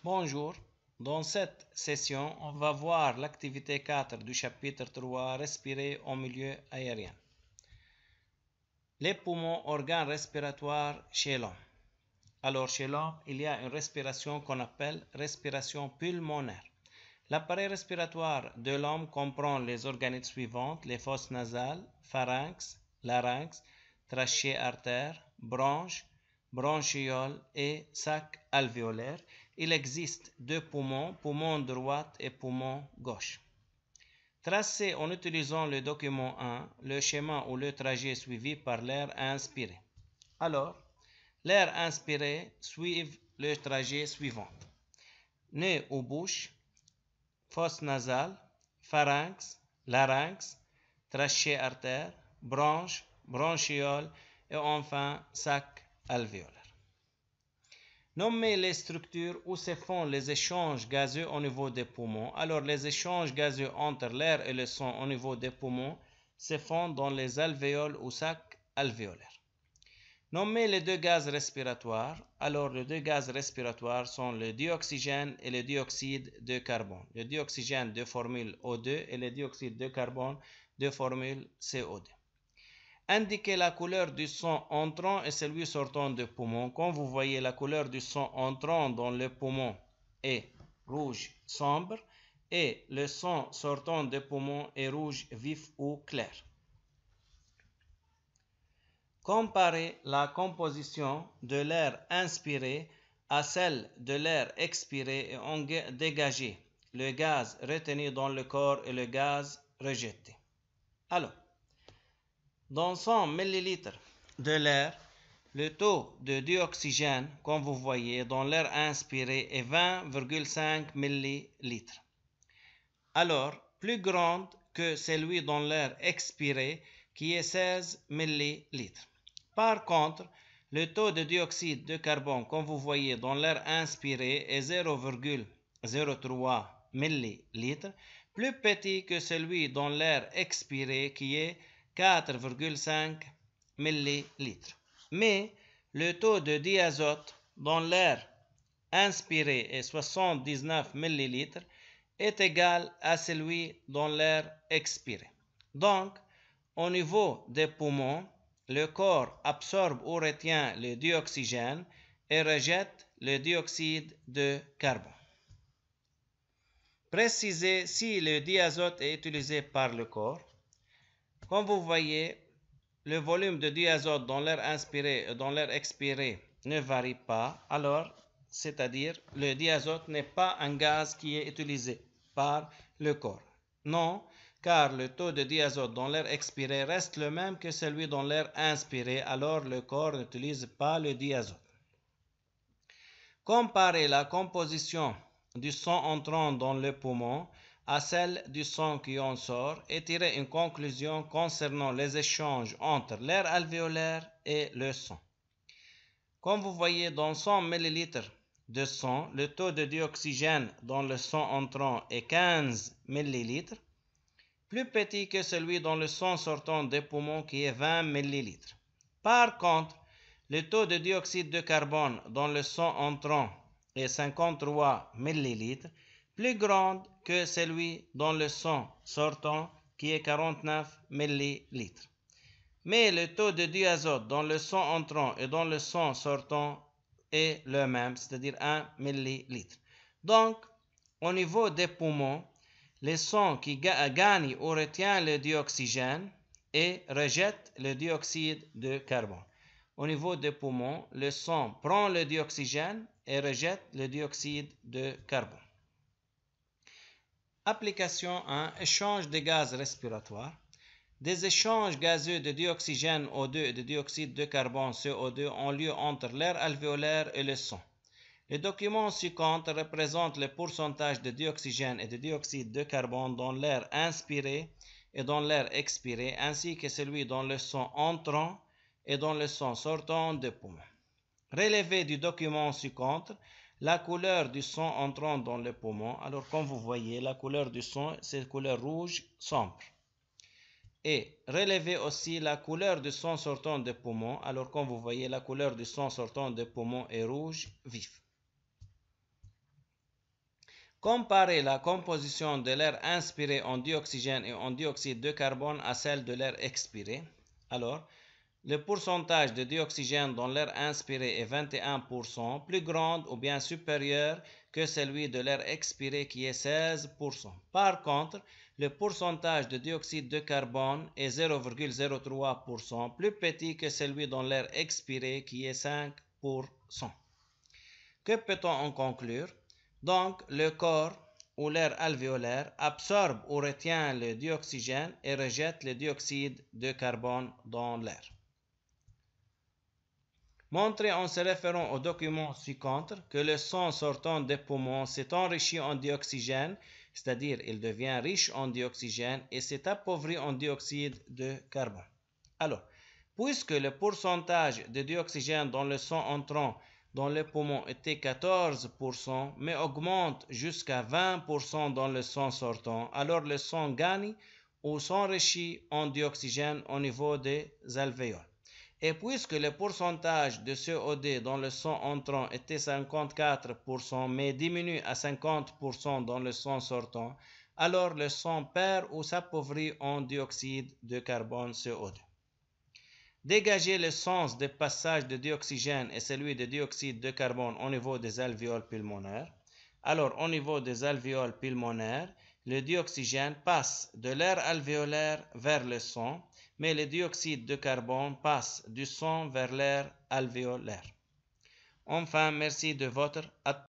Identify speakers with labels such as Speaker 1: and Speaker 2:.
Speaker 1: Bonjour, dans cette session, on va voir l'activité 4 du chapitre 3, respirer au milieu aérien. Les poumons, organes respiratoires chez l'homme. Alors chez l'homme, il y a une respiration qu'on appelle respiration pulmonaire. L'appareil respiratoire de l'homme comprend les organes suivants, les fosses nasales, pharynx, larynx, trachée artère, bronche, bronchiole et sac alvéolaire. Il existe deux poumons, poumon droit et poumon gauche. Tracez en utilisant le document 1 le schéma ou le trajet suivi par l'air inspiré. Alors, l'air inspiré suit le trajet suivant. Nez ou bouche, fosse nasale, pharynx, larynx, trachée artère, bronche, bronchiole et enfin sac alvéolaire. Nommez les structures où se font les échanges gazeux au niveau des poumons. Alors, les échanges gazeux entre l'air et le sang au niveau des poumons se font dans les alvéoles ou sacs alvéolaires. Nommez les deux gaz respiratoires. Alors, les deux gaz respiratoires sont le dioxygène et le dioxyde de carbone. Le dioxygène de formule O2 et le dioxyde de carbone de formule CO2. Indiquez la couleur du sang entrant et celui sortant du poumon. Comme vous voyez, la couleur du sang entrant dans le poumon est rouge sombre et le sang sortant des poumons est rouge vif ou clair. Comparez la composition de l'air inspiré à celle de l'air expiré et dégagez le gaz retenu dans le corps et le gaz rejeté. Alors, dans 100 ml de l'air, le taux de dioxygène, comme vous voyez, dans l'air inspiré est 20,5 ml. Alors, plus grand que celui dans l'air expiré qui est 16 ml. Par contre, le taux de dioxyde de carbone, comme vous voyez, dans l'air inspiré est 0,03 ml, plus petit que celui dans l'air expiré qui est 4,5 ml. Mais le taux de diazote dans l'air inspiré est 79 ml est égal à celui dans l'air expiré. Donc, au niveau des poumons, le corps absorbe ou retient le dioxygène et rejette le dioxyde de carbone. Précisez si le diazote est utilisé par le corps. Comme vous voyez, le volume de diazote dans l'air inspiré et dans l'air expiré ne varie pas. Alors, c'est-à-dire, le diazote n'est pas un gaz qui est utilisé par le corps. Non, car le taux de diazote dans l'air expiré reste le même que celui dans l'air inspiré, alors le corps n'utilise pas le diazote. Comparez la composition du sang entrant dans le poumon à celle du sang qui en sort et tirez une conclusion concernant les échanges entre l'air alvéolaire et le sang. Comme vous voyez, dans 100 ml de sang, le taux de dioxygène dans le sang entrant est 15 ml, plus petit que celui dans le sang sortant des poumons qui est 20 ml. Par contre, le taux de dioxyde de carbone dans le sang entrant est 53 ml, plus grand que celui dans le sang sortant qui est 49 ml. Mais le taux de diazote dans le sang entrant et dans le sang sortant est le même, c'est-à-dire 1 ml. Donc, au niveau des poumons, le sang qui gagne ou retient le dioxygène et rejette le dioxyde de carbone. Au niveau des poumons, le sang prend le dioxygène et rejette le dioxyde de carbone. Application 1. Échange de gaz respiratoires. Des échanges gazeux de dioxygène O2 et de dioxyde de carbone CO2 ont lieu entre l'air alvéolaire et le sang. Le document ci-contre représente le pourcentage de dioxygène et de dioxyde de carbone dans l'air inspiré et dans l'air expiré, ainsi que celui dans le sang entrant et dans le sang sortant des poumons. Relevez du document ci-contre la couleur du sang entrant dans le poumon. Alors, comme vous voyez, la couleur du sang, c'est couleur rouge sombre. Et relevez aussi la couleur du sang sortant des poumons. Alors, comme vous voyez, la couleur du sang sortant des poumons est rouge vif. Comparez la composition de l'air inspiré en dioxygène et en dioxyde de carbone à celle de l'air expiré. Alors, le pourcentage de dioxygène dans l'air inspiré est 21%, plus grand ou bien supérieur que celui de l'air expiré qui est 16%. Par contre, le pourcentage de dioxyde de carbone est 0,03%, plus petit que celui dans l'air expiré qui est 5%. Que peut-on en conclure? Donc, le corps ou l'air alvéolaire absorbe ou retient le dioxygène et rejette le dioxyde de carbone dans l'air. Montrez en se référant au document ci-contre que le sang sortant des poumons s'est enrichi en dioxygène, c'est-à-dire il devient riche en dioxygène et s'est appauvri en dioxyde de carbone. Alors, puisque le pourcentage de dioxygène dans le sang entrant dans les poumons était 14%, mais augmente jusqu'à 20% dans le sang sortant, alors le sang gagne ou s'enrichit en dioxygène au niveau des alvéoles. Et puisque le pourcentage de CO2 dans le sang entrant était 54%, mais diminue à 50% dans le sang sortant, alors le sang perd ou s'appauvrit en dioxyde de carbone CO2. Dégagez le sens des passages de dioxygène et celui de dioxyde de carbone au niveau des alvéoles pulmonaires. Alors, au niveau des alvéoles pulmonaires, le dioxygène passe de l'air alvéolaire vers le sang, mais le dioxyde de carbone passe du sang vers l'air alvéolaire. Enfin, merci de votre attention.